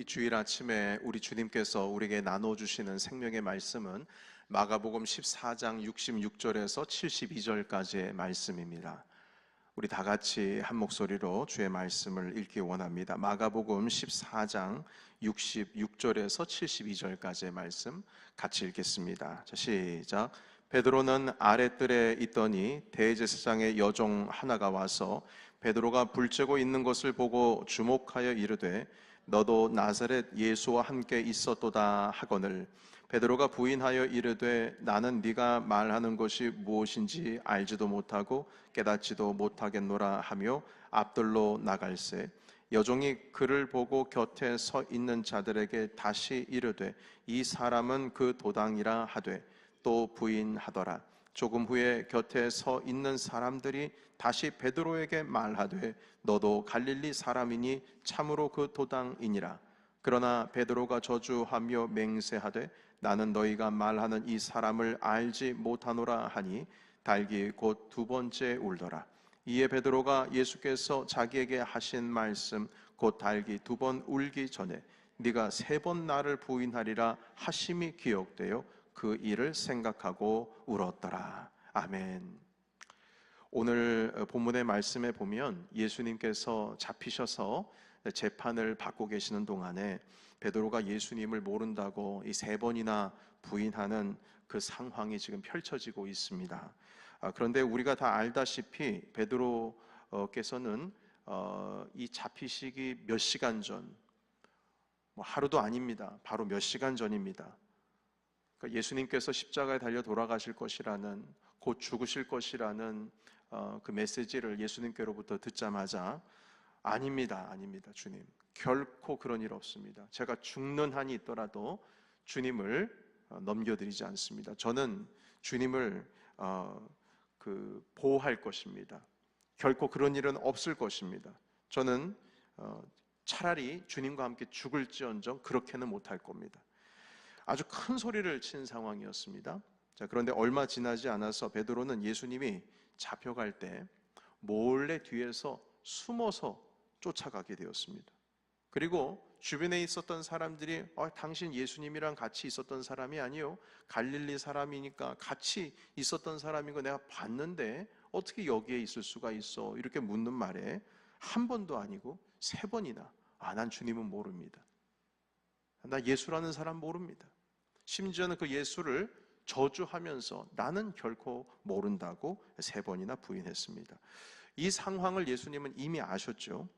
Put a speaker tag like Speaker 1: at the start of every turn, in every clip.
Speaker 1: 이 주일 아침에 우리 주님께서 우리에게 나눠주시는 생명의 말씀은 마가복음 14장 66절에서 72절까지의 말씀입니다. 우리 다 같이 한 목소리로 주의 말씀을 읽기 원합니다. 마가복음 14장 66절에서 72절까지의 말씀 같이 읽겠습니다. 자, 시작. 베드로는 아랫뜰에 있더니 대제사장의 여종 하나가 와서 베드로가 불쬐고 있는 것을 보고 주목하여 이르되 너도 나사렛 예수와 함께 있었도다 하거늘 베드로가 부인하여 이르되 나는 네가 말하는 것이 무엇인지 알지도 못하고 깨닫지도 못하겠노라 하며 앞뜰로 나갈새 여종이 그를 보고 곁에 서 있는 자들에게 다시 이르되 이 사람은 그 도당이라 하되 또 부인하더라. 조금 후에 곁에 서 있는 사람들이 다시 베드로에게 말하되 너도 갈릴리 사람이니 참으로 그 도당이니라. 그러나 베드로가 저주하며 맹세하되 나는 너희가 말하는 이 사람을 알지 못하노라 하니 달기 곧 두 번째 울더라. 이에 베드로가 예수께서 자기에게 하신 말씀 곧 달기 두 번 울기 전에 네가 세 번 나를 부인하리라 하심이 기억되어 그 일을 생각하고 울었더라. 아멘. 오늘 본문의 말씀에 보면 예수님께서 잡히셔서 재판을 받고 계시는 동안에 베드로가 예수님을 모른다고 이 세 번이나 부인하는 그 상황이 지금 펼쳐지고 있습니다. 그런데 우리가 다 알다시피 베드로께서는 이 잡히시기 몇 시간 전, 하루도 아닙니다. 바로 몇 시간 전입니다. 예수님께서 십자가에 달려 돌아가실 것이라는, 곧 죽으실 것이라는 그 메시지를 예수님께로부터 듣자마자 아닙니다, 주님. 결코 그런 일 없습니다. 제가 죽는 한이 있더라도 주님을 넘겨드리지 않습니다. 저는 주님을 보호할 것입니다. 결코 그런 일은 없을 것입니다. 저는 차라리 주님과 함께 죽을지언정 그렇게는 못할 겁니다. 아주 큰 소리를 친 상황이었습니다. 자, 그런데 얼마 지나지 않아서 베드로는 예수님이 잡혀갈 때 몰래 뒤에서 숨어서 쫓아가게 되었습니다. 그리고 주변에 있었던 사람들이 당신 예수님이랑 같이 있었던 사람이 아니요, 갈릴리 사람이니까 같이 있었던 사람인 거 내가 봤는데 어떻게 여기에 있을 수가 있어? 이렇게 묻는 말에 한 번도 아니고 세 번이나 난 주님은 모릅니다. 나 예수라는 사람 모릅니다. 심지어는 그 예수를 저주하면서 나는 결코 모른다고 세 번이나 부인했습니다. 이 상황을 예수님은 이미 아셨죠.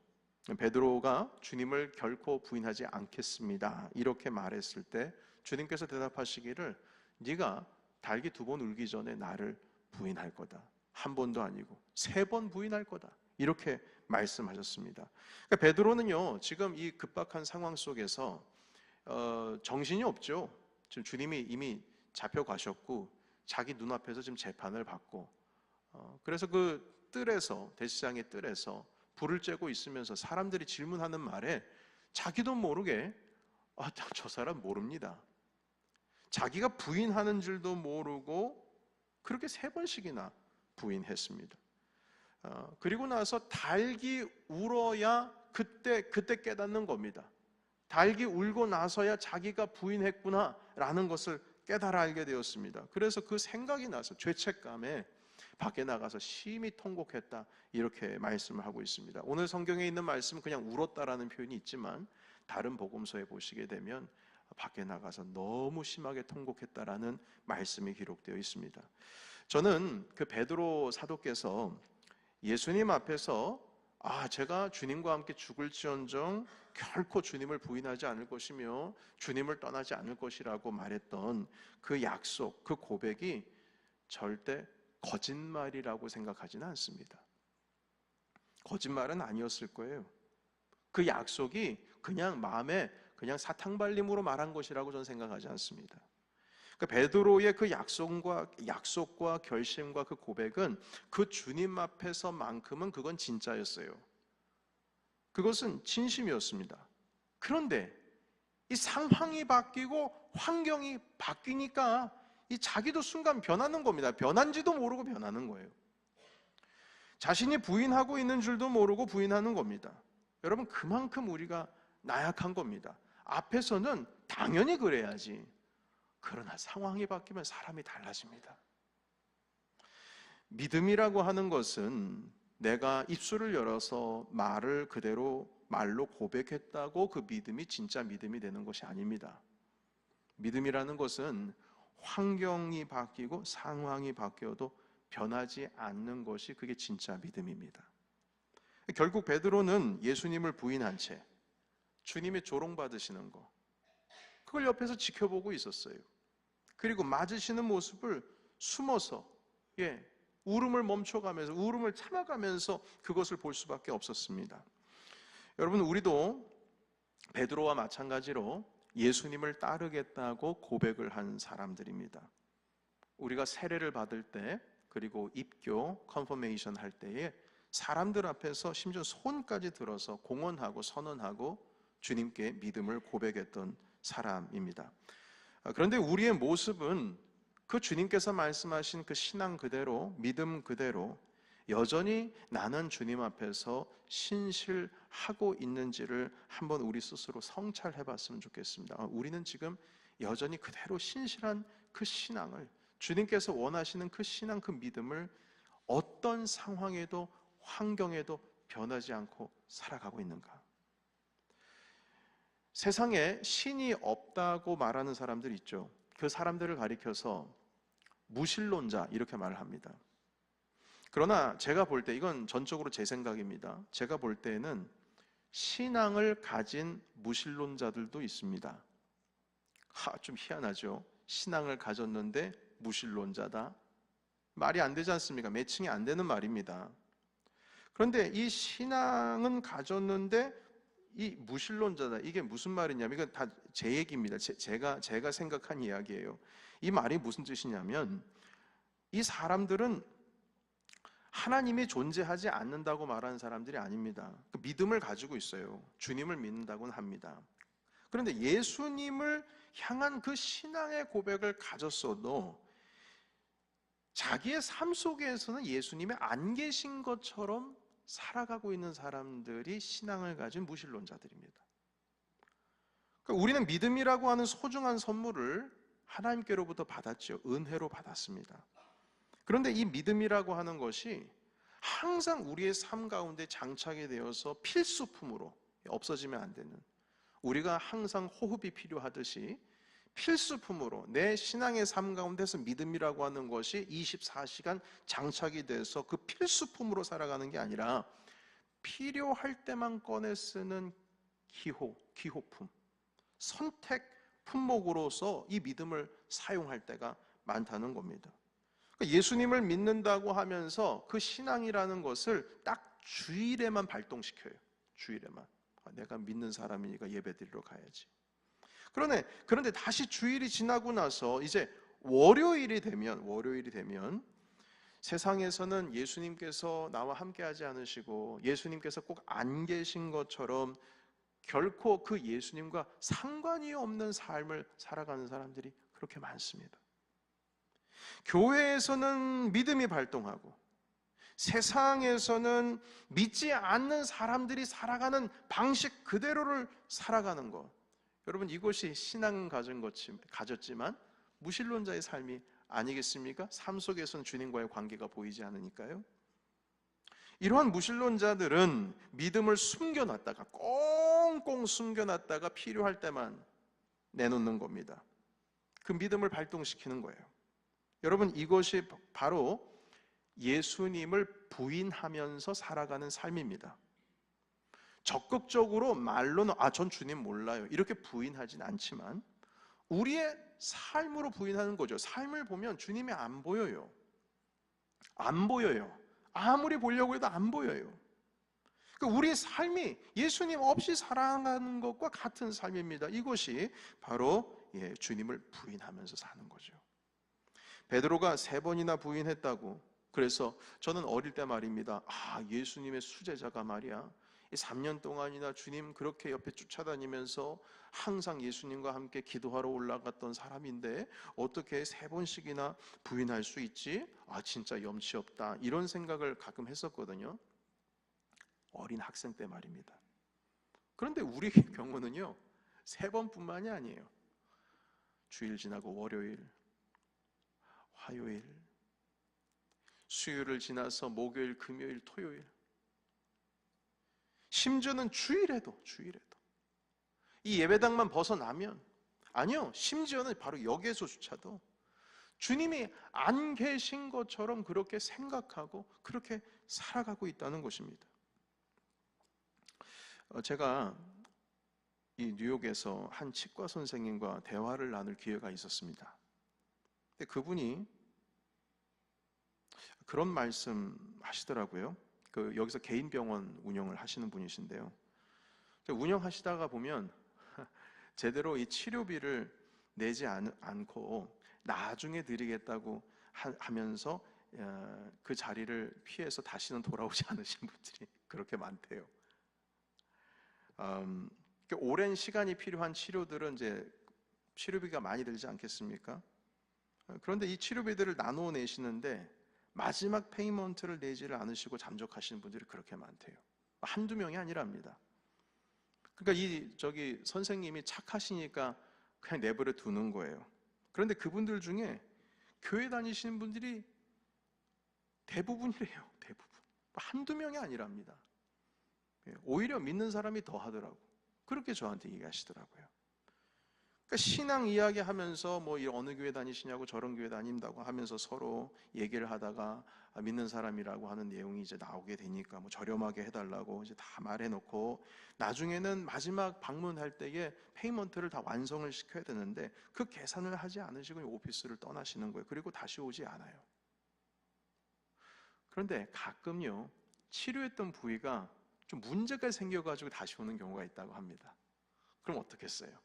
Speaker 1: 베드로가 주님을 결코 부인하지 않겠습니다 이렇게 말했을 때 주님께서 대답하시기를 네가 달기 두 번 울기 전에 나를 부인할 거다. 한 번도 아니고 세 번 부인할 거다. 이렇게 말씀하셨습니다. 그러니까 베드로는요, 지금 이 급박한 상황 속에서 정신이 없죠. 지금 주님이 이미 잡혀가셨고 자기 눈앞에서 지금 재판을 받고 그래서 그 뜰에서, 대제사장의 뜰에서 불을 쬐고 있으면서 사람들이 질문하는 말에 자기도 모르게 저 사람 모릅니다. 자기가 부인하는 줄도 모르고 그렇게 세 번씩이나 부인했습니다. 그리고 나서 달기 울어야 그때 깨닫는 겁니다. 달기 울고 나서야 자기가 부인했구나라는 것을 깨달아 알게 되었습니다. 그래서 그 생각이 나서 죄책감에 밖에 나가서 심히 통곡했다 이렇게 말씀을 하고 있습니다. 오늘 성경에 있는 말씀은 그냥 울었다라는 표현이 있지만 다른 복음서에 보시게 되면 밖에 나가서 너무 심하게 통곡했다라는 말씀이 기록되어 있습니다. 저는 그 베드로 사도께서 예수님 앞에서 제가 주님과 함께 죽을지언정 결코 주님을 부인하지 않을 것이며 주님을 떠나지 않을 것이라고 말했던 그 약속, 그 고백이 절대 거짓말이라고 생각하지는 않습니다. 거짓말은 아니었을 거예요. 그 약속이 그냥 마음에 그냥 사탕발림으로 말한 것이라고 저는 생각하지 않습니다. 그 베드로의 그 약속과 결심과 그 고백은 그 주님 앞에서만큼은 그건 진짜였어요. 그것은 진심이었습니다. 그런데 이 상황이 바뀌고 환경이 바뀌니까 이 자기도 순간 변하는 겁니다. 변한지도 모르고 변하는 거예요. 자신이 부인하고 있는 줄도 모르고 부인하는 겁니다. 여러분, 그만큼 우리가 나약한 겁니다. 앞에서는 당연히 그래야지. 그러나 상황이 바뀌면 사람이 달라집니다. 믿음이라고 하는 것은 내가 입술을 열어서 말을 그대로 말로 고백했다고 그 믿음이 진짜 믿음이 되는 것이 아닙니다. 믿음이라는 것은 환경이 바뀌고 상황이 바뀌어도 변하지 않는 것이 그게 진짜 믿음입니다. 결국 베드로는 예수님을 부인한 채 주님의 조롱받으시는 거, 그걸 옆에서 지켜보고 있었어요. 그리고 맞으시는 모습을 숨어서 울음을 멈춰가면서, 울음을 참아가면서 그것을 볼 수밖에 없었습니다. 여러분, 우리도 베드로와 마찬가지로 예수님을 따르겠다고 고백을 한 사람들입니다. 우리가 세례를 받을 때, 그리고 입교, 컨퍼메이션 할 때에 사람들 앞에서 심지어 손까지 들어서 공언하고 선언하고 주님께 믿음을 고백했던 사람입니다. 그런데 우리의 모습은 그 주님께서 말씀하신 그 신앙 그대로, 믿음 그대로 여전히 나는 주님 앞에서 신실하고 있는지를 한번 우리 스스로 성찰해 봤으면 좋겠습니다. 우리는 지금 여전히 그대로 신실한 그 신앙을, 주님께서 원하시는 그 신앙, 그 믿음을 어떤 상황에도 환경에도 변하지 않고 살아가고 있는가? 세상에 신이 없다고 말하는 사람들 있죠. 그 사람들을 가리켜서 무신론자 이렇게 말을 합니다. 그러나 제가 볼 때, 이건 전적으로 제 생각입니다. 제가 볼 때는 신앙을 가진 무신론자들도 있습니다. 좀 희한하죠. 신앙을 가졌는데 무신론자다. 말이 안 되지 않습니까? 매칭이 안 되는 말입니다. 그런데 이 신앙은 가졌는데 이 무신론자다, 이게 무슨 말이냐면, 이건 다 제 얘기입니다. 제가 생각한 이야기예요. 이 말이 무슨 뜻이냐면, 이 사람들은 하나님이 존재하지 않는다고 말하는 사람들이 아닙니다. 그 믿음을 가지고 있어요. 주님을 믿는다고는 합니다. 그런데 예수님을 향한 그 신앙의 고백을 가졌어도 자기의 삶 속에서는 예수님이 안 계신 것처럼 살아가고 있는 사람들이 신앙을 가진 무신론자들입니다. 그러니까 우리는 믿음이라고 하는 소중한 선물을 하나님께로부터 받았죠. 은혜로 받았습니다. 그런데 이 믿음이라고 하는 것이 항상 우리의 삶 가운데 장착이 되어서 필수품으로 없어지면 안 되는, 우리가 항상 호흡이 필요하듯이 필수품으로 내 신앙의 삶 가운데서 믿음이라고 하는 것이 24시간 장착이 돼서 그 필수품으로 살아가는 게 아니라 필요할 때만 꺼내 쓰는 기호품, 선택 품목으로서 이 믿음을 사용할 때가 많다는 겁니다. 그러니까 예수님을 믿는다고 하면서 그 신앙이라는 것을 딱 주일에만 발동시켜요. 주일에만. 내가 믿는 사람이니까 예배드리러 가야지. 그런데 다시 주일이 지나고 나서 이제 월요일이 되면 세상에서는 예수님께서 나와 함께하지 않으시고 예수님께서 꼭 안 계신 것처럼 결코 그 예수님과 상관이 없는 삶을 살아가는 사람들이 그렇게 많습니다. 교회에서는 믿음이 발동하고 세상에서는 믿지 않는 사람들이 살아가는 방식 그대로를 살아가는 것, 여러분, 이것이 신앙은 가졌지만 무신론자의 삶이 아니겠습니까? 삶 속에서는 주님과의 관계가 보이지 않으니까요. 이러한 무신론자들은 믿음을 숨겨놨다가, 꽁꽁 숨겨놨다가 필요할 때만 내놓는 겁니다. 그 믿음을 발동시키는 거예요. 여러분, 이것이 바로 예수님을 부인하면서 살아가는 삶입니다. 적극적으로 말로는 전 주님 몰라요, 이렇게 부인하진 않지만 우리의 삶으로 부인하는 거죠. 삶을 보면 주님이 안 보여요. 아무리 보려고 해도 안 보여요. 우리의 삶이 예수님 없이 살아가는 것과 같은 삶입니다. 이것이 바로 주님을 부인하면서 사는 거죠. 베드로가 3번이나 부인했다고. 그래서 저는 어릴 때 말입니다, 예수님의 수제자가 말이야, 3년 동안이나 주님 그렇게 옆에 쫓아다니면서 항상 예수님과 함께 기도하러 올라갔던 사람인데 어떻게 3번씩이나 부인할 수 있지? 진짜 염치 없다, 이런 생각을 가끔 했었거든요. 어린 학생 때 말입니다. 그런데 우리 경우는요, 3번뿐만이 아니에요. 주일 지나고 월요일, 화요일, 수요일을 지나서 목요일, 금요일, 토요일, 심지어는 주일에도 이 예배당만 벗어나면, 아니요, 심지어는 바로 역에서조차도 주님이 안 계신 것처럼 그렇게 생각하고 그렇게 살아가고 있다는 것입니다. 제가 이 뉴욕에서 한 치과 선생님과 대화를 나눌 기회가 있었습니다. 근데 그분이 그런 말씀 하시더라고요. 여기서 개인 병원 운영을 하시는 분이신데요. 운영하시다가 보면 제대로 이 치료비를 내지 않고 나중에 드리겠다고 하면서 그 자리를 피해서 다시는 돌아오지 않으신 분들이 그렇게 많대요. 오랜 시간이 필요한 치료들은 이제 치료비가 많이 들지 않겠습니까? 그런데 이 치료비들을 나누어 내시는데 마지막 페이먼트를 내지를 않으시고 잠적하시는 분들이 그렇게 많대요. 한두 명이 아니랍니다. 그러니까 저기 선생님이 착하시니까 그냥 내버려 두는 거예요. 그런데 그분들 중에 교회 다니시는 분들이 대부분이래요. 대부분. 한두 명이 아니랍니다. 오히려 믿는 사람이 더 하더라고. 그렇게 저한테 얘기하시더라고요. 그러니까 신앙 이야기하면서 뭐 어느 교회 다니시냐고 저런 교회 다닌다고 하면서 서로 얘기를 하다가 믿는 사람이라고 하는 내용이 이제 나오게 되니까 뭐 저렴하게 해달라고 이제 다 말해놓고 나중에는 마지막 방문할 때에 페이먼트를 다 완성을 시켜야 되는데 그 계산을 하지 않으시고 오피스를 떠나시는 거예요. 그리고 다시 오지 않아요. 그런데 가끔요, 치료했던 부위가 좀 문제가 생겨가지고 다시 오는 경우가 있다고 합니다. 그럼 어떻겠어요?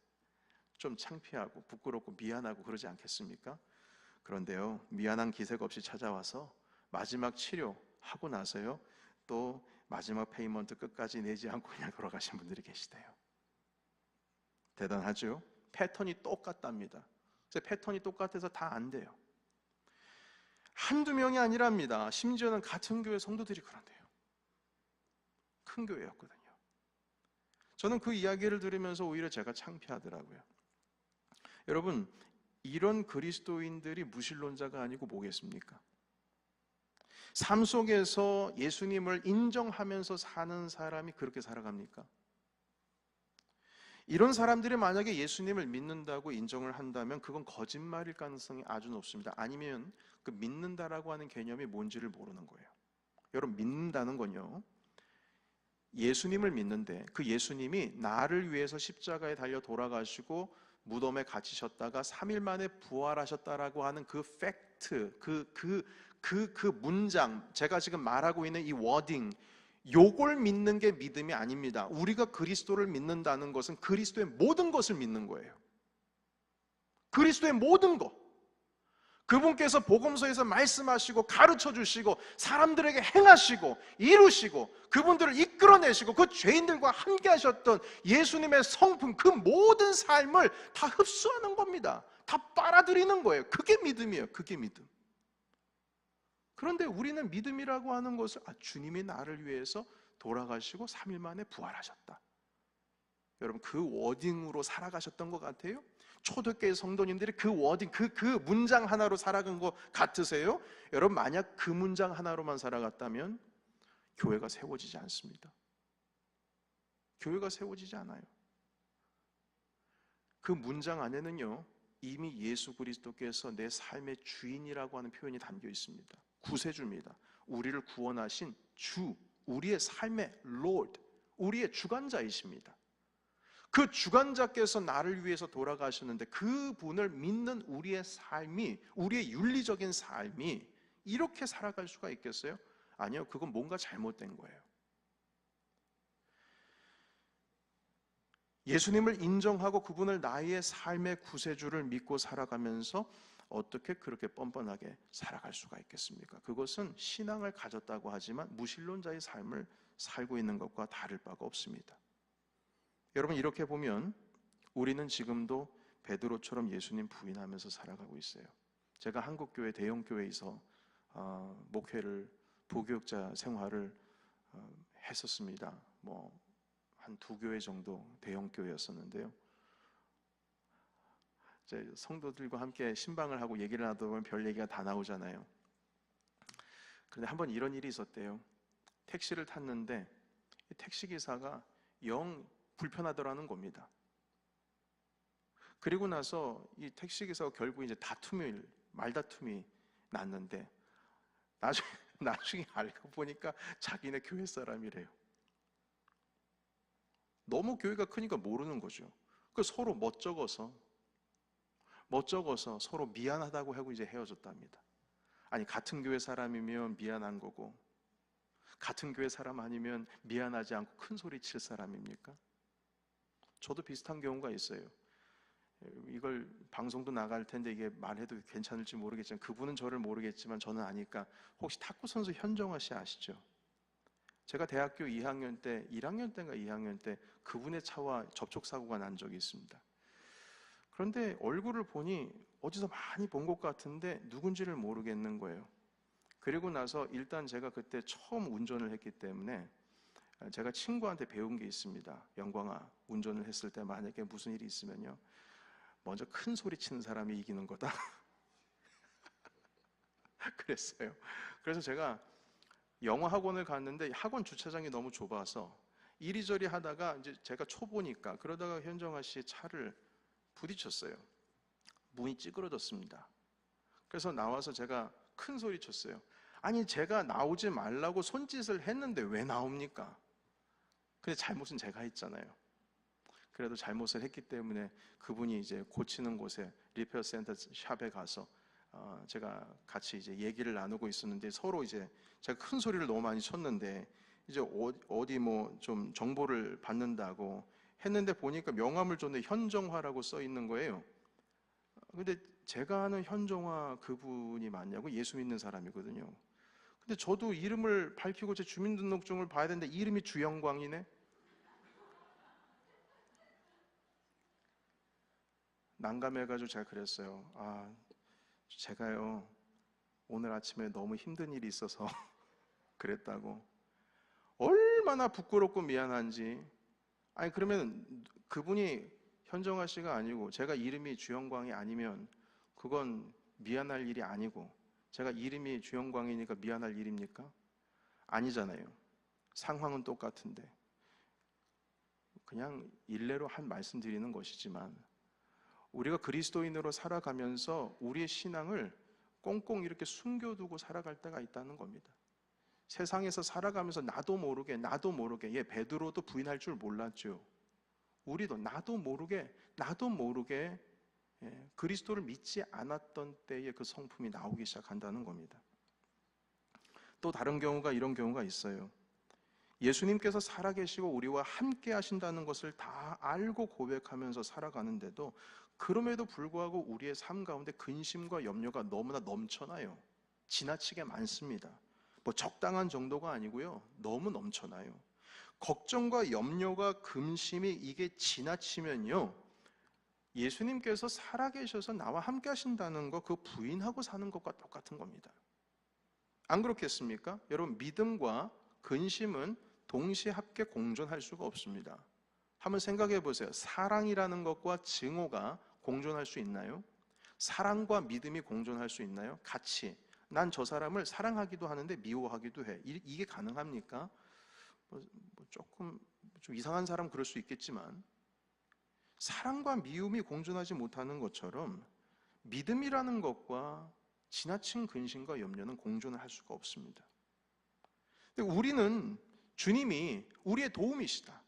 Speaker 1: 좀 창피하고 부끄럽고 미안하고 그러지 않겠습니까? 그런데요, 미안한 기색 없이 찾아와서 마지막 치료하고 나서요, 또 마지막 페이먼트 끝까지 내지 않고 그냥 돌아가신 분들이 계시대요. 대단하죠? 패턴이 똑같답니다. 패턴이 똑같아서 다 안 돼요. 한두 명이 아니랍니다. 심지어는 같은 교회 성도들이 그런데요. 큰 교회였거든요. 저는 그 이야기를 들으면서 오히려 제가 창피하더라고요. 여러분, 이런 그리스도인들이 무신론자가 아니고 뭐겠습니까? 삶 속에서 예수님을 인정하면서 사는 사람이 그렇게 살아갑니까? 이런 사람들이 만약에 예수님을 믿는다고 인정을 한다면 그건 거짓말일 가능성이 아주 높습니다. 아니면 그 믿는다라고 하는 개념이 뭔지를 모르는 거예요. 여러분, 믿는다는 건요, 예수님을 믿는데 그 예수님이 나를 위해서 십자가에 달려 돌아가시고 무덤에 갇히셨다가 3일 만에 부활하셨다라고 하는 그 팩트, 그 문장, 제가 지금 말하고 있는 이 워딩, 요걸 믿는 게 믿음이 아닙니다. 우리가 그리스도를 믿는다는 것은 그리스도의 모든 것을 믿는 거예요. 그리스도의 모든 것. 그분께서 복음서에서 말씀하시고 가르쳐 주시고 사람들에게 행하시고 이루시고 그분들을 이끌어내시고 그 죄인들과 함께 하셨던 예수님의 성품, 그 모든 삶을 다 흡수하는 겁니다. 다 빨아들이는 거예요. 그게 믿음이에요. 그게 믿음. 그런데 우리는 믿음이라고 하는 것을 주님이 나를 위해서 돌아가시고 3일 만에 부활하셨다. 여러분, 그 워딩으로 살아가셨던 것 같아요? 초대교회 성도님들이 그 워딩, 그 문장 하나로 살아간 것 같으세요? 여러분, 만약 그 문장 하나로만 살아갔다면 교회가 세워지지 않습니다. 교회가 세워지지 않아요. 그 문장 안에는요, 이미 예수 그리스도께서 내 삶의 주인이라고 하는 표현이 담겨 있습니다. 구세주입니다. 우리를 구원하신 주, 우리의 삶의 Lord, 우리의 주관자이십니다. 그 주관자께서 나를 위해서 돌아가셨는데 그 분을 믿는 우리의 삶이, 우리의 윤리적인 삶이 이렇게 살아갈 수가 있겠어요? 아니요, 그건 뭔가 잘못된 거예요. 예수님을 인정하고 그분을 나의 삶의 구세주를 믿고 살아가면서 어떻게 그렇게 뻔뻔하게 살아갈 수가 있겠습니까? 그것은 신앙을 가졌다고 하지만 무신론자의 삶을 살고 있는 것과 다를 바가 없습니다. 여러분, 이렇게 보면 우리는 지금도 베드로처럼 예수님 부인하면서 살아가고 있어요. 제가 한국교회 대형교회에서 목회를, 부교육자 생활을 했었습니다. 한 2교회 정도 대형교회였었는데요. 이제 성도들과 함께 신방을 하고 얘기를 하다 보면 별 얘기가 다 나오잖아요. 그런데 한번 이런 일이 있었대요. 택시를 탔는데 택시기사가 영 불편하더라는 겁니다. 그리고 나서 이 택시기사가 결국 이제 말다툼이 났는데 나중에 알고 보니까 자기네 교회 사람이래요. 너무 교회가 크니까 모르는 거죠. 그 서로 멋쩍어서 서로 미안하다고 하고 이제 헤어졌답니다. 아니, 같은 교회 사람이면 미안한 거고, 같은 교회 사람 아니면 미안하지 않고 큰 소리 칠 사람입니까? 저도 비슷한 경우가 있어요. 이걸 방송도 나갈 텐데 이게 말해도 괜찮을지 모르겠지만, 그분은 저를 모르겠지만 저는 아니까, 혹시 탁구 선수 현정화 씨 아시죠? 제가 대학교 2학년 때, 1학년 때인가 2학년 때 그분의 차와 접촉사고가 난 적이 있습니다. 그런데 얼굴을 보니 어디서 많이 본 것 같은데 누군지를 모르겠는 거예요. 그리고 나서 일단 제가 그때 처음 운전을 했기 때문에 제가 친구한테 배운 게 있습니다. 영광아, 운전을 했을 때 만약에 무슨 일이 있으면요, 먼저 큰 소리 치는 사람이 이기는 거다. 그랬어요. 그래서 제가 영어 학원을 갔는데 학원 주차장이 너무 좁아서 이리저리 하다가 이제 제가 초보니까 그러다가 현정아 씨의 차를 부딪혔어요. 문이 찌그러졌습니다. 그래서 나와서 제가 큰 소리 쳤어요. 아니, 제가 나오지 말라고 손짓을 했는데 왜 나옵니까? 근데 잘못은 제가 했잖아요. 그래도 잘못을 했기 때문에 그분이 이제 고치는 곳에 리페어 센터 샵에 가서 제가 같이 이제 얘기를 나누고 있었는데, 서로 이제 제가 큰 소리를 너무 많이 쳤는데 이제 어디 뭐 좀 정보를 받는다고 했는데 보니까 명함을 줬는데 현정화라고 써 있는 거예요. 근데 제가 아는 현정화 그분이 맞냐고? 예수 믿는 사람이거든요. 근데 저도 이름을 밝히고 제 주민등록증을 봐야 되는데 이름이 주영광이네? 난감해가지고 제가 그랬어요. 제가요, 오늘 아침에 너무 힘든 일이 있어서 그랬다고. 얼마나 부끄럽고 미안한지. 아니, 그러면 그분이 현정아 씨가 아니고 제가 이름이 주영광이 아니면 그건 미안할 일이 아니고, 제가 이름이 주영광이니까 미안할 일입니까? 아니잖아요. 상황은 똑같은데. 그냥 일례로 한 말씀 드리는 것이지만, 우리가 그리스도인으로 살아가면서 우리의 신앙을 꽁꽁 이렇게 숨겨두고 살아갈 때가 있다는 겁니다. 세상에서 살아가면서 나도 모르게, 베드로도 부인할 줄 몰랐죠. 우리도 나도 모르게 그리스도를 믿지 않았던 때에 그 성품이 나오기 시작한다는 겁니다. 또 다른 경우가 이런 경우가 있어요. 예수님께서 살아계시고 우리와 함께 하신다는 것을 다 알고 고백하면서 살아가는데도, 그럼에도 불구하고 우리의 삶 가운데 근심과 염려가 너무나 넘쳐나요. 지나치게 많습니다. 뭐 적당한 정도가 아니고요, 너무 넘쳐나요. 걱정과 염려가 근심이 이게 지나치면요, 예수님께서 살아계셔서 나와 함께 하신다는 거, 그거 부인하고 사는 것과 똑같은 겁니다. 안 그렇겠습니까? 여러분, 믿음과 근심은 동시에 함께 공존할 수가 없습니다. 한번 생각해 보세요. 사랑이라는 것과 증오가 공존할 수 있나요? 사랑과 믿음이 공존할 수 있나요? 같이. 난 저 사람을 사랑하기도 하는데 미워하기도 해. 이게 가능합니까? 조금 좀 이상한 사람 그럴 수 있겠지만, 사랑과 미움이 공존하지 못하는 것처럼 믿음이라는 것과 지나친 근심과 염려는 공존을 할 수가 없습니다. 근데 우리는 주님이 우리의 도움이시다,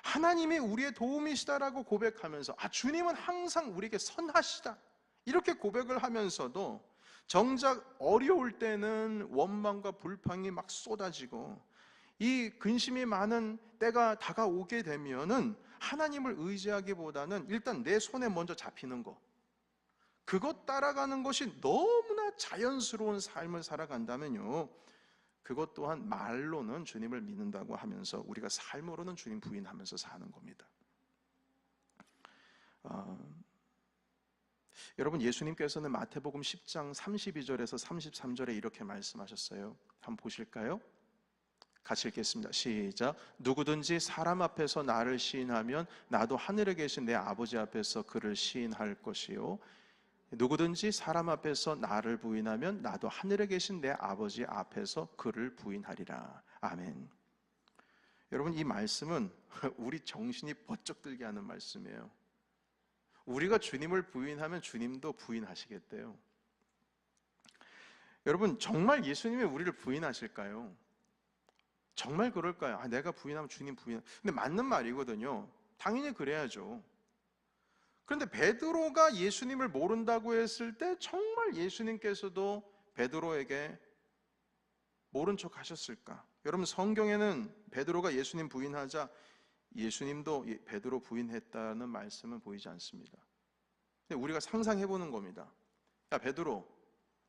Speaker 1: 하나님이 우리의 도움이시다라고 고백하면서, 주님은 항상 우리에게 선하시다, 이렇게 고백을 하면서도 정작 어려울 때는 원망과 불평이 막 쏟아지고 이 근심이 많은 때가 다가오게 되면은 하나님을 의지하기보다는 일단 내 손에 먼저 잡히는 거, 그것 따라가는 것이 너무나 자연스러운 삶을 살아간다면요, 그것 또한 말로는 주님을 믿는다고 하면서 우리가 삶으로는 주님 부인하면서 사는 겁니다. 여러분, 예수님께서는 마태복음 10장 32절에서 33절에 이렇게 말씀하셨어요. 한번 보실까요? 같이 읽겠습니다. 시작. 누구든지 사람 앞에서 나를 시인하면 나도 하늘에 계신 내 아버지 앞에서 그를 시인할 것이요, 누구든지 사람 앞에서 나를 부인하면 나도 하늘에 계신 내 아버지 앞에서 그를 부인하리라. 아멘. 여러분, 이 말씀은 우리 정신이 번쩍 들게 하는 말씀이에요. 우리가 주님을 부인하면 주님도 부인하시겠대요. 여러분, 정말 예수님이 우리를 부인하실까요? 정말 그럴까요? 내가 부인하면 주님 부인. 근데 맞는 말이거든요. 당연히 그래야죠. 그런데 베드로가 예수님을 모른다고 했을 때 정말 예수님께서도 베드로에게 모른 척 하셨을까? 여러분, 성경에는 베드로가 예수님 부인하자 예수님도 베드로 부인했다는 말씀은 보이지 않습니다. 근데 우리가 상상해보는 겁니다. 야, 베드로,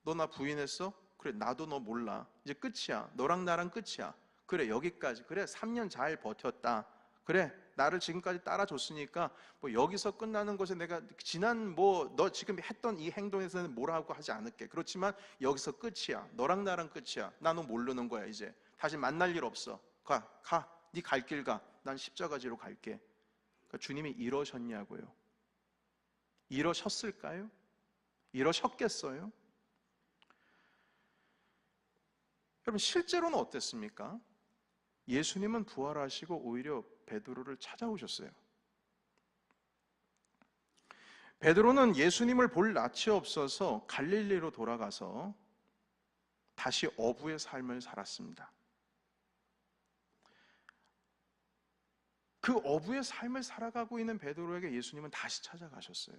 Speaker 1: 너 나 부인했어? 그래, 나도 너 몰라. 이제 끝이야. 너랑 나랑 끝이야. 그래, 여기까지. 그래, 3년 잘 버텼다. 그래, 나를 지금까지 따라줬으니까 뭐 여기서 끝나는 것에 내가 지난 너 지금 했던 이 행동에서는 뭐라고 하지 않을게. 그렇지만 여기서 끝이야. 너랑 나랑 끝이야. 나 너 모르는 거야. 이제 다시 만날 일 없어. 가. 네 갈 길 가. 난 십자가지로 갈게. 그러니까 주님이 이러셨냐고요. 이러셨을까요? 이러셨겠어요? 여러분, 실제로는 어땠습니까? 예수님은 부활하시고 오히려 베드로를 찾아오셨어요. 베드로는 예수님을 볼 낯이 없어서 갈릴리로 돌아가서 다시 어부의 삶을 살았습니다. 그 어부의 삶을 살아가고 있는 베드로에게 예수님은 다시 찾아가셨어요.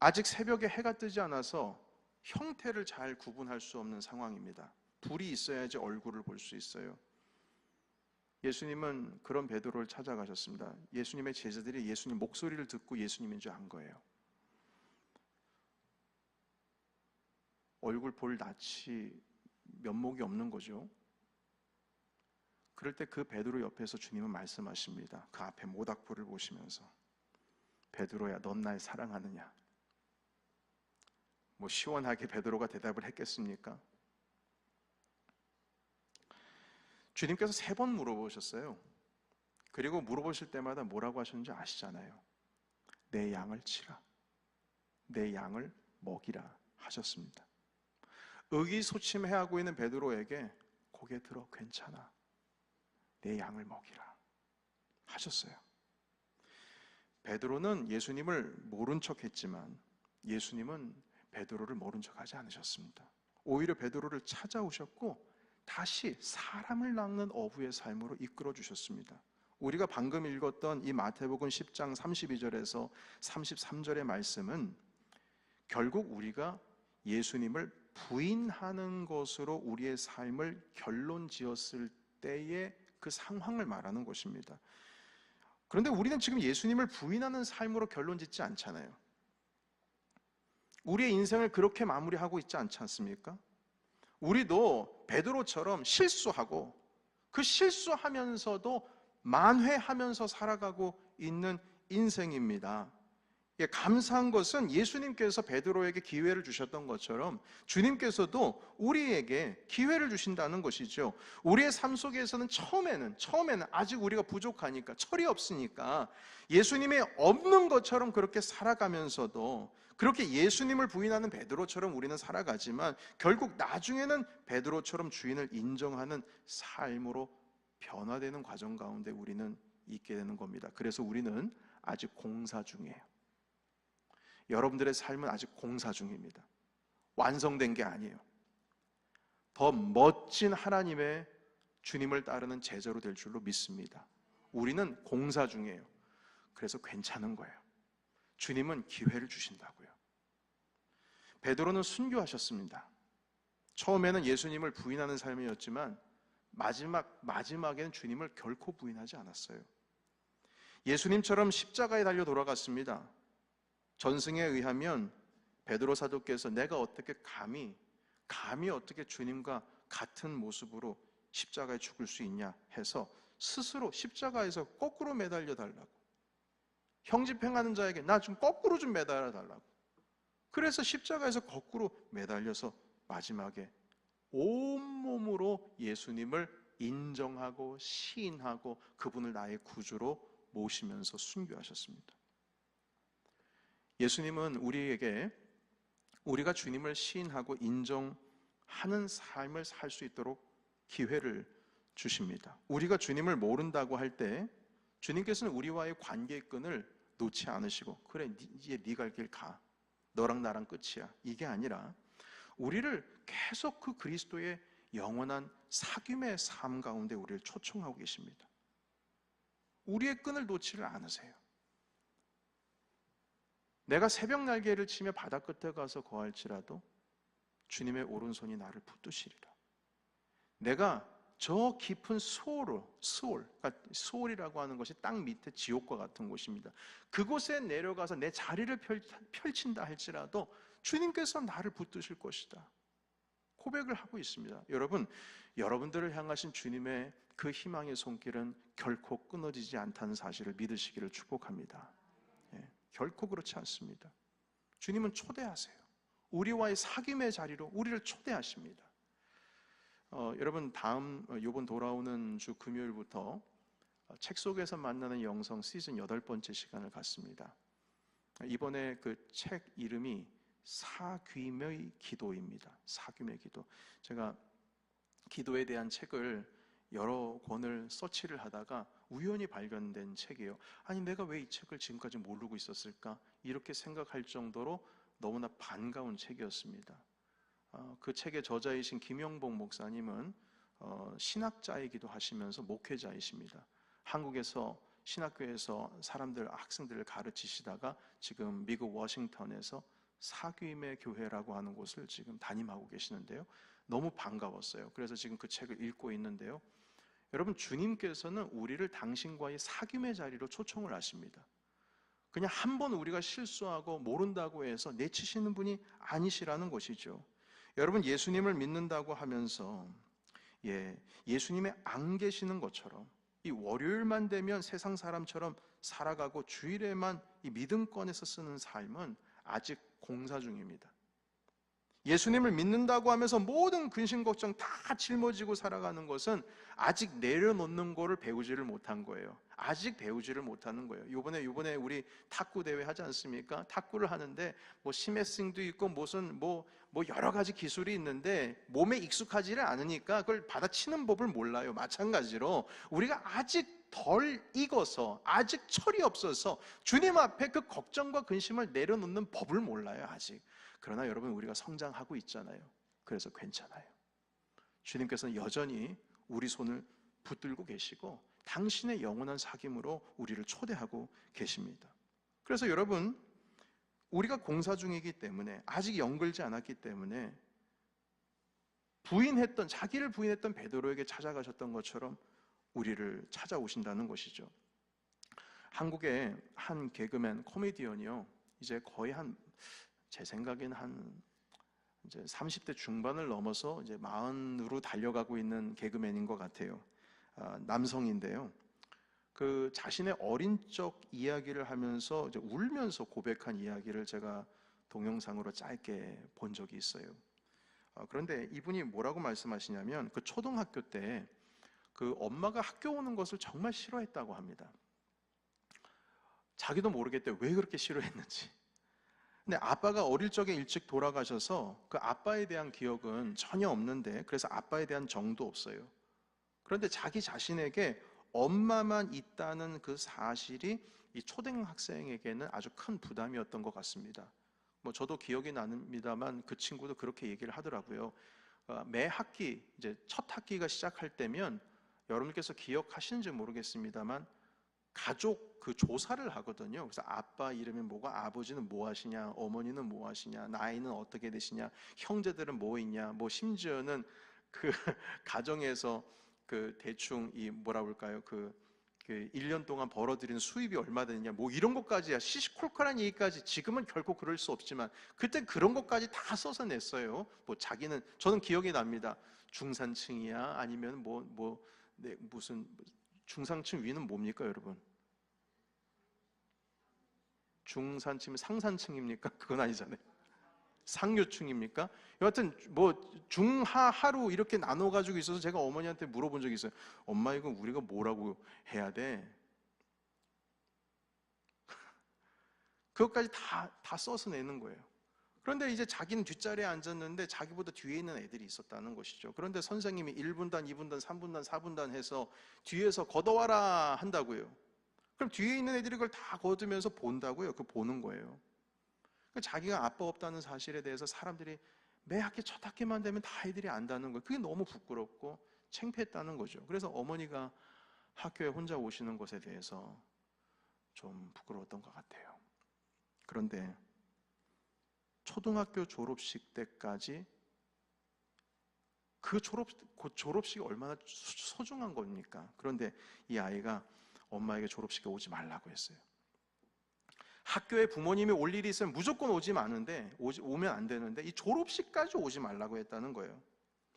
Speaker 1: 아직 새벽에 해가 뜨지 않아서 형태를 잘 구분할 수 없는 상황입니다. 불이 있어야지 얼굴을 볼 수 있어요. 예수님은 그런 베드로를 찾아가셨습니다. 예수님의 제자들이 예수님 목소리를 듣고 예수님인 줄 안 거예요. 얼굴 볼 낯이 면목이 없는 거죠. 그럴 때 그 베드로 옆에서 주님은 말씀하십니다. 그 앞에 모닥불을 보시면서, 베드로야, 넌 날 사랑하느냐? 뭐 시원하게 베드로가 대답을 했겠습니까? 주님께서 3번 물어보셨어요. 그리고 물어보실 때마다 뭐라고 하셨는지 아시잖아요. 내 양을 치라, 내 양을 먹이라 하셨습니다. 의기소침해하고 있는 베드로에게 고개 들어, 괜찮아, 내 양을 먹이라 하셨어요. 베드로는 예수님을 모른 척했지만 예수님은 베드로를 모른 척하지 않으셨습니다. 오히려 베드로를 찾아오셨고 다시 사람을 낚는 어부의 삶으로 이끌어 주셨습니다. 우리가 방금 읽었던 이 마태복음 10장 32절에서 33절의 말씀은 결국 우리가 예수님을 부인하는 것으로 우리의 삶을 결론 지었을 때의 그 상황을 말하는 것입니다. 그런데 우리는 지금 예수님을 부인하는 삶으로 결론 짓지 않잖아요. 우리의 인생을 그렇게 마무리하고 있지 않지 않습니까? 우리도 베드로처럼 실수하고 그 실수하면서도 만회하면서 살아가고 있는 인생입니다. 감사한 것은 예수님께서 베드로에게 기회를 주셨던 것처럼 주님께서도 우리에게 기회를 주신다는 것이죠. 우리의 삶 속에서는 처음에는 아직 우리가 부족하니까, 철이 없으니까 예수님이 없는 것처럼 그렇게 살아가면서도 그렇게 예수님을 부인하는 베드로처럼 우리는 살아가지만 결국 나중에는 베드로처럼 주인을 인정하는 삶으로 변화되는 과정 가운데 우리는 있게 되는 겁니다. 그래서 우리는 아직 공사 중이에요. 여러분들의 삶은 아직 공사 중입니다. 완성된 게 아니에요. 더 멋진 하나님의 주님을 따르는 제자로 될 줄로 믿습니다. 우리는 공사 중이에요. 그래서 괜찮은 거예요. 주님은 기회를 주신다고요. 베드로는 순교하셨습니다. 처음에는 예수님을 부인하는 삶이었지만 마지막에는 주님을 결코 부인하지 않았어요. 예수님처럼 십자가에 달려 돌아갔습니다. 전승에 의하면 베드로 사도께서 내가 어떻게 감히 어떻게 주님과 같은 모습으로 십자가에 죽을 수 있냐 해서 스스로 십자가에서 거꾸로 매달려 달라고, 형집행하는 자에게 나 좀 거꾸로 좀 매달아 달라고, 그래서 십자가에서 거꾸로 매달려서 마지막에 온몸으로 예수님을 인정하고 시인하고 그분을 나의 구주로 모시면서 순교하셨습니다. 예수님은 우리에게 우리가 주님을 시인하고 인정하는 삶을 살 수 있도록 기회를 주십니다. 우리가 주님을 모른다고 할 때 주님께서는 우리와의 관계의 끈을 놓지 않으시고 그래 이제 네 갈 길 가. 너랑 나랑 끝이야. 이게 아니라 우리를 계속 그 그리스도의 영원한 사귐의 삶 가운데 우리를 초청하고 계십니다. 우리의 끈을 놓지를 않으세요. 내가 새벽 날개를 치며 바다 끝에 가서 거할지라도 주님의 오른손이 나를 붙드시리라. 내가 저 깊은 그러니까 수올이라고 하는 것이 땅 밑에 지옥과 같은 곳입니다. 그곳에 내려가서 내 자리를 펼친다 할지라도 주님께서 나를 붙드실 것이다. 고백을 하고 있습니다. 여러분, 여러분들을 향하신 주님의 그 희망의 손길은 결코 끊어지지 않다는 사실을 믿으시기를 축복합니다. 결코 그렇지 않습니다. 주님은 초대하세요. 우리와의 사귐의 자리로 우리를 초대하십니다. 여러분 이번 돌아오는 주 금요일부터 책 속에서 만나는 영성 시즌 8번째 시간을 갖습니다. 이번에 그 책 이름이 사귐의 기도입니다. 사귐의 기도. 제가 기도에 대한 책을 여러 권을 서치를 하다가 우연히 발견된 책이에요. 아니 내가 왜 이 책을 지금까지 모르고 있었을까? 이렇게 생각할 정도로 너무나 반가운 책이었습니다. 그 책의 저자이신 김영복 목사님은 신학자이기도 하시면서 목회자이십니다. 한국에서 신학교에서 학생들을 가르치시다가 지금 미국 워싱턴에서 사귐의 교회라고 하는 곳을 지금 담임하고 계시는데요. 너무 반가웠어요. 그래서 지금 그 책을 읽고 있는데요. 여러분, 주님께서는 우리를 당신과의 사귐의 자리로 초청을 하십니다. 그냥 한 번 우리가 실수하고 모른다고 해서 내치시는 분이 아니시라는 것이죠. 여러분, 예수님을 믿는다고 하면서 예수님의 안 계시는 것처럼 이 월요일만 되면 세상 사람처럼 살아가고 주일에만 이 믿음권에서 쓰는 삶은 아직 공사 중입니다. 예수님을 믿는다고 하면서 모든 근심 걱정 다 짊어지고 살아가는 것은 아직 내려놓는 거를 배우지를 못한 거예요. 아직 배우지를 못하는 거예요. 요번에 우리 탁구 대회 하지 않습니까? 탁구를 하는데 뭐 심해승도 있고 무슨 뭐 여러 가지 기술이 있는데 몸에 익숙하지를 않으니까 그걸 받아치는 법을 몰라요. 마찬가지로 우리가 아직 덜 익어서 아직 철이 없어서 주님 앞에 그 걱정과 근심을 내려놓는 법을 몰라요. 아직. 그러나 여러분, 우리가 성장하고 있잖아요. 그래서 괜찮아요. 주님께서는 여전히 우리 손을 붙들고 계시고 당신의 영원한 사귐으로 우리를 초대하고 계십니다. 그래서 여러분, 우리가 공사 중이기 때문에 아직 연결지 않았기 때문에 자기를 부인했던 베드로에게 찾아가셨던 것처럼 우리를 찾아오신다는 것이죠. 한국의 한 개그맨 코미디언이요, 이제 거의 제 생각엔 이제 30대 중반을 넘어서 이제 40으로 달려가고 있는 개그맨인 것 같아요. 남성인데요. 그 자신의 어린 적 이야기를 하면서 이제 울면서 고백한 이야기를 제가 동영상으로 짧게 본 적이 있어요. 그런데 이분이 뭐라고 말씀하시냐면 그 초등학교 때 그 엄마가 학교 오는 것을 정말 싫어했다고 합니다. 자기도 모르겠대 왜 그렇게 싫어했는지. 근데 아빠가 어릴 적에 일찍 돌아가셔서 그 아빠에 대한 기억은 전혀 없는데 그래서 아빠에 대한 정도 없어요. 그런데 자기 자신에게 엄마만 있다는 그 사실이 이 초등학생에게는 아주 큰 부담이었던 것 같습니다. 뭐 저도 기억이 납니다만 그 친구도 그렇게 얘기를 하더라고요. 매 학기 이제 첫 학기가 시작할 때면 여러분께서 기억하시는지 모르겠습니다만 가족 그 조사를 하거든요. 그래서 아빠 이름이 뭐고 아버지는 뭐 하시냐, 어머니는 뭐 하시냐, 나이는 어떻게 되시냐, 형제들은 뭐 있냐, 뭐 심지어는 그 가정에서 그 대충 이 뭐라 그럴까요? 그 1년 동안 벌어들인 수입이 얼마 되느냐, 뭐 이런 것까지야 시시콜콜한 얘기까지. 지금은 결코 그럴 수 없지만 그때 그런 것까지 다 써서 냈어요. 뭐 자기는 저는 기억이 납니다. 중산층이야 아니면 무슨 중상층 위는 뭡니까, 여러분? 중산층 상산층입니까? 그건 아니잖아요. 상류층입니까? 여하튼 뭐 중하 하루 이렇게 나눠 가지고 있어서 제가 어머니한테 물어본 적이 있어요. 엄마, 이건 우리가 뭐라고 해야 돼? 그것까지 다 써서 내는 거예요. 그런데 이제 자기는 뒷자리에 앉았는데 자기보다 뒤에 있는 애들이 있었다는 것이죠. 그런데 선생님이 1분단, 2분단, 3분단, 4분단 해서 뒤에서 걷어와라 한다고요. 그럼 뒤에 있는 애들이 그걸 다 걷으면서 본다고요. 그 보는 거예요. 자기가 아빠 없다는 사실에 대해서 사람들이 매 학기 첫 학기만 되면 다 애들이 안다는 거예요. 그게 너무 부끄럽고 창피했다는 거죠. 그래서 어머니가 학교에 혼자 오시는 것에 대해서 좀 부끄러웠던 것 같아요. 그런데 초등학교 졸업식 때까지 그 졸업식이 얼마나 소중한 겁니까? 그런데 이 아이가 엄마에게 졸업식에 오지 말라고 했어요. 학교에 부모님이 올 일이 있으면 무조건 오면 안 되는데 이 졸업식까지 오지 말라고 했다는 거예요.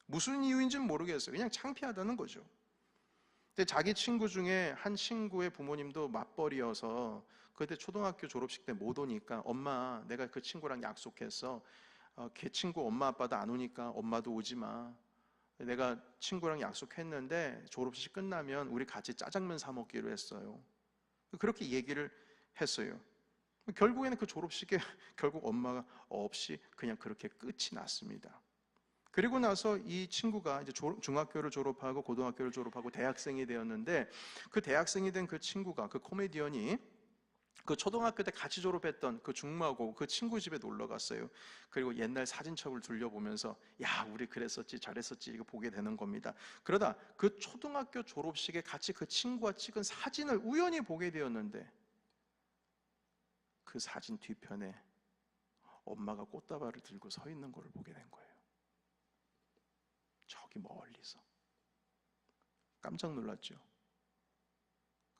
Speaker 1: 무슨 이유인지는 모르겠어요. 그냥 창피하다는 거죠. 근데 자기 친구 중에 한 친구의 부모님도 맞벌이여서 그때 초등학교 졸업식 때 못 오니까 엄마, 내가 그 친구랑 약속했어. 걔 친구 엄마 아빠도 안 오니까 엄마도 오지 마. 내가 친구랑 약속했는데 졸업식 끝나면 우리 같이 짜장면 사 먹기로 했어요. 그렇게 얘기를 했어요. 결국에는 그 졸업식에 결국 엄마가 없이 그냥 그렇게 끝이 났습니다. 그리고 나서 이 친구가 이제 중학교를 졸업하고 고등학교를 졸업하고 대학생이 되었는데 그 대학생이 된 그 친구가, 그 코미디언이 그 초등학교 때 같이 졸업했던 그 중마고 그 친구 집에 놀러 갔어요. 그리고 옛날 사진첩을 돌려보면서 야, 우리 그랬었지 잘했었지 이거 보게 되는 겁니다. 그러다 그 초등학교 졸업식에 같이 그 친구와 찍은 사진을 우연히 보게 되었는데 그 사진 뒤편에 엄마가 꽃다발을 들고 서 있는 걸 보게 된 거예요. 저기 멀리서. 깜짝 놀랐죠.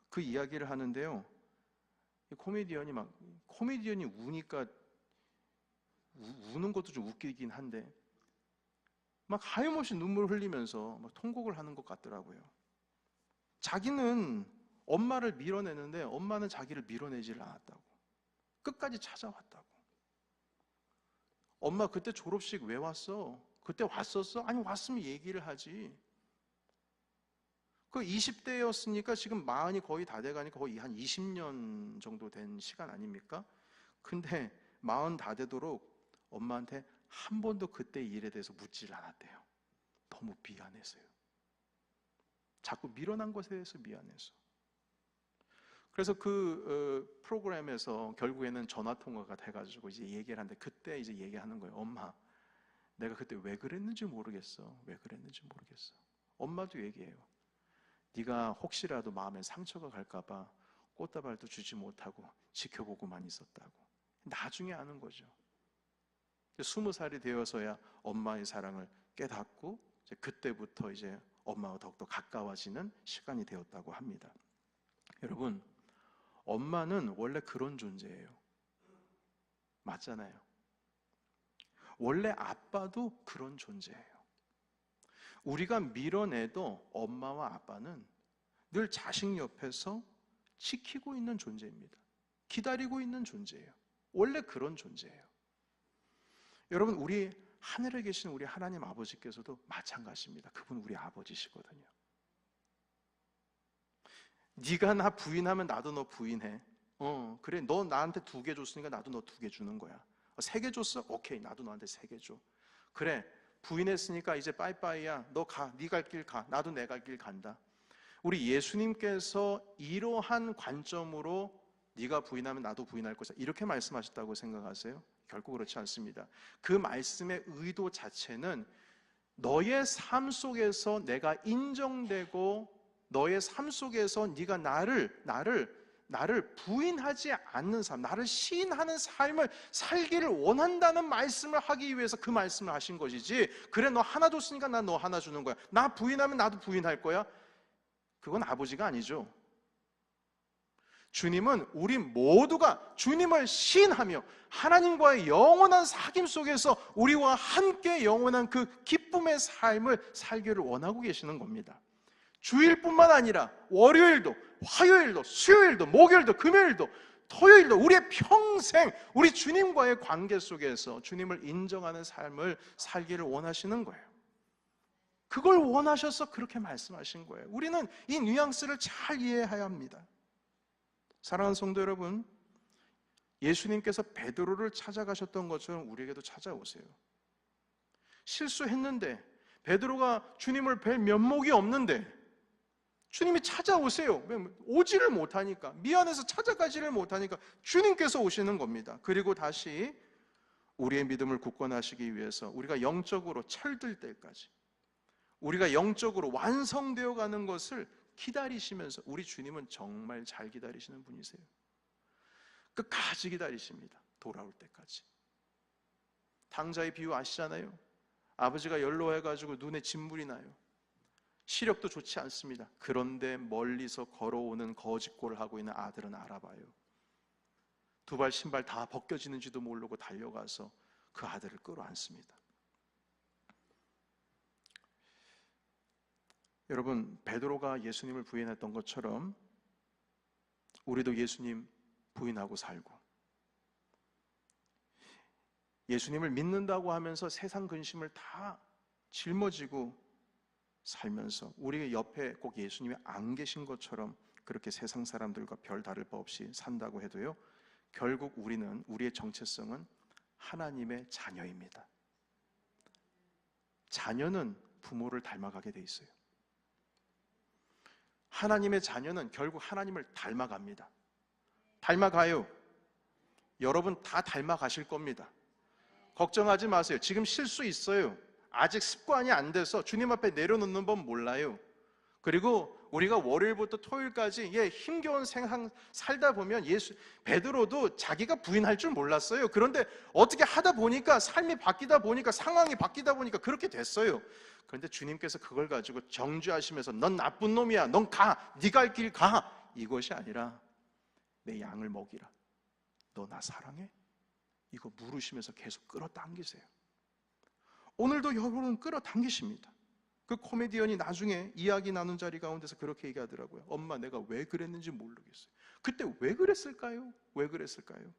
Speaker 1: 그 이야기를 하는데요, 코미디언이 우니까 우는 것도 좀 웃기긴 한데 막 하염없이 눈물을 흘리면서 막 통곡을 하는 것 같더라고요. 자기는 엄마를 밀어내는데 엄마는 자기를 밀어내지를 않았다고. 끝까지 찾아왔다고. 엄마 그때 졸업식 왜 왔어? 그때 왔었어? 아니 왔으면 얘기를 하지. 그 20대였으니까 지금 마흔이 거의 다 돼가니까 거의 한 20년 정도 된 시간 아닙니까? 근데 마흔 다 되도록 엄마한테 한 번도 그때 일에 대해서 묻질 않았대요. 너무 미안해서요. 자꾸 밀어난 것에 대해서 미안해서. 그래서 그 프로그램에서 결국에는 전화통화가 돼가지고 이제 얘기를 하는데 그때 이제 얘기하는 거예요. 엄마, 내가 그때 왜 그랬는지 모르겠어. 왜 그랬는지 모르겠어. 엄마도 얘기해요. 네가 혹시라도 마음에 상처가 갈까봐 꽃다발도 주지 못하고 지켜보고만 있었다고. 나중에 아는 거죠. 20살이 되어서야 엄마의 사랑을 깨닫고 이제 그때부터 이제 엄마와 더욱더 가까워지는 시간이 되었다고 합니다. 여러분, 엄마는 원래 그런 존재예요. 맞잖아요. 원래 아빠도 그런 존재예요. 우리가 밀어내도 엄마와 아빠는 늘 자식 옆에서 지키고 있는 존재입니다. 기다리고 있는 존재예요. 원래 그런 존재예요. 여러분, 우리 하늘에 계신 우리 하나님 아버지께서도 마찬가지입니다. 그분 우리 아버지시거든요. 네가 나 부인하면 나도 너 부인해. 그래, 너 나한테 2개 줬으니까 나도 너 2개 주는 거야. 3개 줬어? 오케이, 나도 너한테 3개 줘. 그래, 부인했으니까 이제 빠이빠이야. 너 가, 네 갈 길 가. 나도 내 갈 길 간다. 우리 예수님께서 이러한 관점으로 네가 부인하면 나도 부인할 것이다, 이렇게 말씀하셨다고 생각하세요? 결코 그렇지 않습니다. 그 말씀의 의도 자체는 너의 삶 속에서 내가 인정되고 너의 삶 속에서 네가 나를 부인하지 않는 삶, 나를 시인하는 삶을 살기를 원한다는 말씀을 하기 위해서 그 말씀을 하신 것이지, 그래 너 하나 줬으니까 난 너 하나 주는 거야, 나 부인하면 나도 부인할 거야, 그건 아버지가 아니죠. 주님은 우리 모두가 주님을 시인하며 하나님과의 영원한 사귐 속에서 우리와 함께 영원한 그 기쁨의 삶을 살기를 원하고 계시는 겁니다. 주일뿐만 아니라 월요일도, 화요일도, 수요일도, 목요일도, 금요일도 토요일도, 우리의 평생 우리 주님과의 관계 속에서 주님을 인정하는 삶을 살기를 원하시는 거예요. 그걸 원하셔서 그렇게 말씀하신 거예요. 우리는 이 뉘앙스를 잘 이해해야 합니다. 사랑하는 성도 여러분, 예수님께서 베드로를 찾아가셨던 것처럼 우리에게도 찾아오세요. 실수했는데, 베드로가 주님을 뵐 면목이 없는데 주님이 찾아오세요. 오지를 못하니까, 미안해서 찾아가지를 못하니까 주님께서 오시는 겁니다. 그리고 다시 우리의 믿음을 굳건하시기 위해서 우리가 영적으로 철들 때까지, 우리가 영적으로 완성되어 가는 것을 기다리시면서, 우리 주님은 정말 잘 기다리시는 분이세요. 끝까지 기다리십니다. 돌아올 때까지. 탕자의 비유 아시잖아요. 아버지가 연로해가지고 눈에 진물이 나요. 시력도 좋지 않습니다. 그런데 멀리서 걸어오는 거짓골을 하고 있는 아들은 알아봐요. 두 발 신발 다 벗겨지는지도 모르고 달려가서 그 아들을 끌어안습니다. 여러분, 베드로가 예수님을 부인했던 것처럼 우리도 예수님 부인하고 살고, 예수님을 믿는다고 하면서 세상 근심을 다 짊어지고 살면서 우리 옆에 꼭 예수님이 안 계신 것처럼 그렇게 세상 사람들과 별 다를 바 없이 산다고 해도요, 결국 우리는, 우리의 정체성은 하나님의 자녀입니다. 자녀는 부모를 닮아가게 돼 있어요. 하나님의 자녀는 결국 하나님을 닮아갑니다. 닮아가요. 여러분 다 닮아가실 겁니다. 걱정하지 마세요. 지금 실수 있어요. 아직 습관이 안 돼서 주님 앞에 내려놓는 법 몰라요. 그리고 우리가 월요일부터 토요일까지 힘겨운 생활 살다 보면 베드로도 자기가 부인할 줄 몰랐어요. 그런데 어떻게 하다 보니까, 삶이 바뀌다 보니까, 상황이 바뀌다 보니까 그렇게 됐어요. 그런데 주님께서 그걸 가지고 정죄하시면서 넌 나쁜 놈이야, 넌 가, 네 갈 길 가, 이것이 아니라 내 양을 먹이라, 너 나 사랑해? 이거 물으시면서 계속 끌어당기세요. 오늘도 여러분은 끌어당기십니다. 그 코미디언이 나중에 이야기 나눈 자리 가운데서 그렇게 얘기하더라고요. 엄마, 내가 왜 그랬는지 모르겠어요. 그때 왜 그랬을까요? 왜 그랬을까요?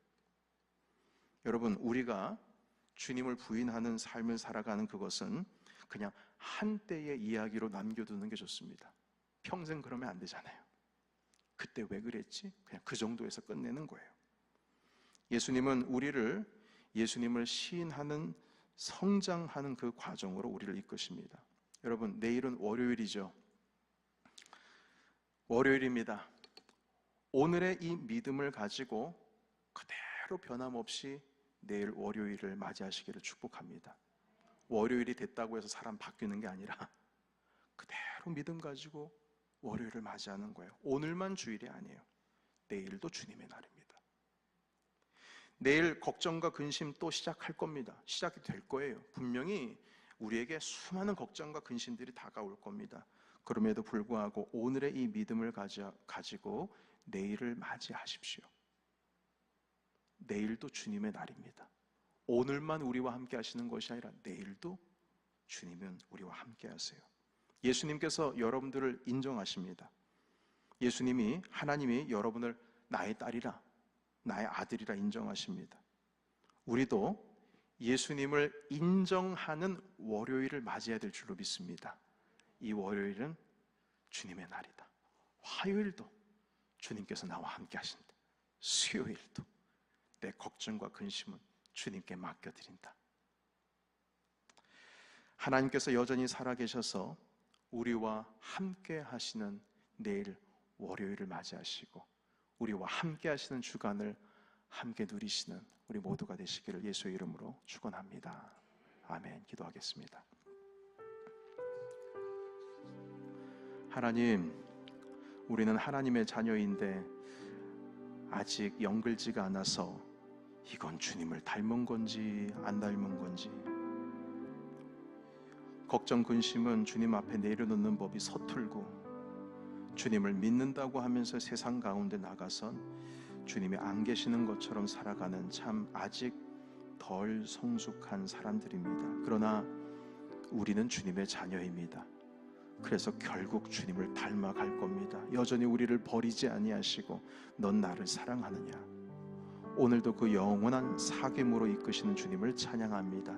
Speaker 1: 여러분, 우리가 주님을 부인하는 삶을 살아가는 그것은 그냥 한때의 이야기로 남겨두는 게 좋습니다. 평생 그러면 안 되잖아요. 그때 왜 그랬지? 그냥 그 정도에서 끝내는 거예요. 예수님은 우리를, 예수님을 시인하는, 성장하는 그 과정으로 우리를 이끄십니다. 여러분, 내일은 월요일이죠. 월요일입니다. 오늘의 이 믿음을 가지고 그대로 변함없이 내일 월요일을 맞이하시기를 축복합니다. 월요일이 됐다고 해서 사람 바뀌는 게 아니라 그대로 믿음 가지고 월요일을 맞이하는 거예요. 오늘만 주일이 아니에요. 내일도 주님의 날입니다. 내일 걱정과 근심 또 시작할 겁니다. 시작이 될 거예요. 분명히 우리에게 수많은 걱정과 근심들이 다가올 겁니다. 그럼에도 불구하고 오늘의 이 믿음을 가지고 내일을 맞이하십시오. 내일도 주님의 날입니다. 오늘만 우리와 함께 하시는 것이 아니라 내일도 주님은 우리와 함께 하세요. 예수님께서 여러분들을 인정하십니다. 예수님이, 하나님이 여러분을 나의 딸이라, 나의 아들이라 인정하십니다. 우리도 예수님을 인정하는 월요일을 맞이해야 될 줄로 믿습니다. 이 월요일은 주님의 날이다. 화요일도 주님께서 나와 함께 하신다. 수요일도 내 걱정과 근심은 주님께 맡겨드린다. 하나님께서 여전히 살아계셔서 우리와 함께 하시는 내일 월요일을 맞이하시고 우리와 함께 하시는 주간을 함께 누리시는 우리 모두가 되시기를 예수의 이름으로 축원합니다. 아멘. 기도하겠습니다. 하나님, 우리는 하나님의 자녀인데 아직 영글지가 않아서 이건 주님을 닮은 건지 안 닮은 건지, 걱정 근심은 주님 앞에 내려놓는 법이 서툴고, 주님을 믿는다고 하면서 세상 가운데 나가선 주님이 안 계시는 것처럼 살아가는 참 아직 덜 성숙한 사람들입니다. 그러나 우리는 주님의 자녀입니다. 그래서 결국 주님을 닮아갈 겁니다. 여전히 우리를 버리지 아니하시고 넌 나를 사랑하느냐, 오늘도 그 영원한 사귐으로 이끄시는 주님을 찬양합니다.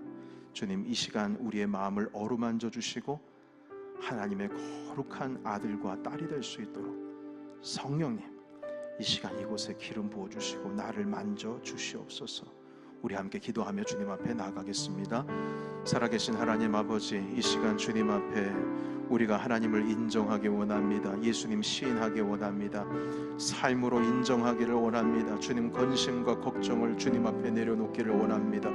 Speaker 1: 주님, 이 시간 우리의 마음을 어루만져 주시고 하나님의 거룩한 아들과 딸이 될 수 있도록 성령님, 이 시간 이곳에 기름 부어주시고 나를 만져 주시옵소서. 우리 함께 기도하며 주님 앞에 나아가겠습니다. 살아계신 하나님 아버지, 이 시간 주님 앞에 우리가 하나님을 인정하기 원합니다. 예수님 시인하기 원합니다. 삶으로 인정하기를 원합니다. 주님 근심과 걱정을 주님 앞에 내려놓기를 원합니다.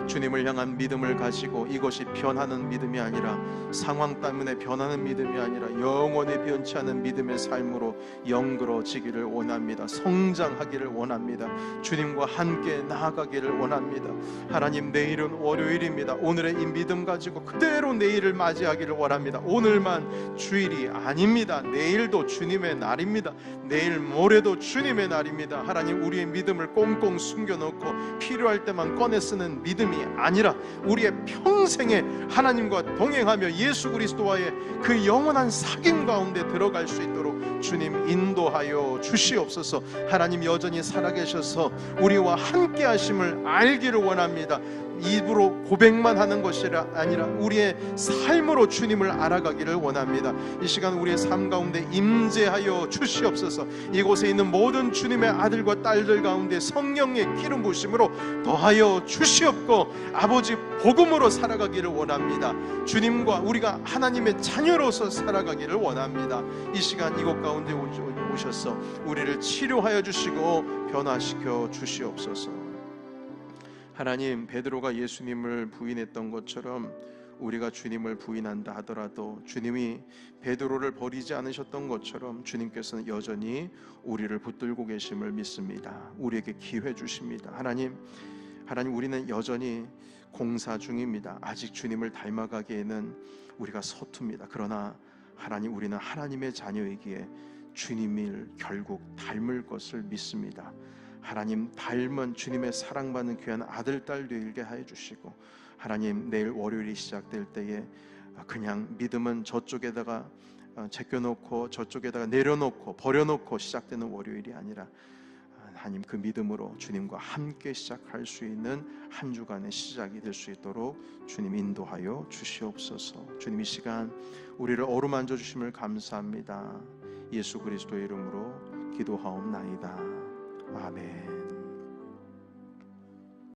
Speaker 1: 주님을 향한 믿음을 가지고 이것이 변하는 믿음이 아니라, 상황 때문에 변하는 믿음이 아니라 영원히 변치 않은 믿음의 삶으로 영그러지기를 원합니다. 성장하기를 원합니다. 주님과 함께 나아가기를 원합니다. 하나님, 내일은 월요일입니다. 오늘의 이 믿음 가지고 그대로 내일을 맞이하기를 원합니다. 오늘만 주일이 아닙니다. 내일도 주님의 날입니다. 내일 모레도 주님의 날입니다. 하나님, 우리의 믿음을 꽁꽁 숨겨놓고 필요할 때만 꺼내 쓰는 믿음이 아니라 우리의 평생에 하나님과 동행하며 예수 그리스도와의 그 영원한 사귐 가운데 들어갈 수 있도록 주님 인도하여 주시옵소서. 하나님, 여전히 살아계셔서 우리와 함께 하심을 알기를 원합니다. 입으로 고백만 하는 것이 아니라 우리의 삶으로 주님을 알아가기를 원합니다. 이 시간 우리의 삶 가운데 임재하여 주시옵소서. 이곳에 있는 모든 주님의 아들과 딸들 가운데 성령의 기름 부으심으로 더하여 주시옵고, 아버지 복음으로 살아가기를 원합니다. 주님과 우리가 하나님의 자녀로서 살아가기를 원합니다. 이 시간 이곳 가운데 오셔서 우리를 치료하여 주시고 변화시켜 주시옵소서. 하나님, 베드로가 예수님을 부인했던 것처럼 우리가 주님을 부인한다 하더라도 주님이 베드로를 버리지 않으셨던 것처럼 주님께서는 여전히 우리를 붙들고 계심을 믿습니다. 우리에게 기회 주십니다. 하나님, 우리는 여전히 공사 중입니다. 아직 주님을 닮아가기에는 우리가 서툽니다. 그러나 하나님, 우리는 하나님의 자녀이기에 주님을 결국 닮을 것을 믿습니다. 하나님, 닮은 주님의 사랑받는 귀한 아들, 딸 되게 하여 주시고, 하나님, 내일 월요일이 시작될 때에 그냥 믿음은 저쪽에다가 제껴놓고 저쪽에다가 내려놓고 버려놓고 시작되는 월요일이 아니라, 하나님, 그 믿음으로 주님과 함께 시작할 수 있는 한 주간의 시작이 될 수 있도록 주님 인도하여 주시옵소서. 주님, 이 시간 우리를 어루만져 주심을 감사합니다. 예수 그리스도의 이름으로 기도하옵나이다. 아멘.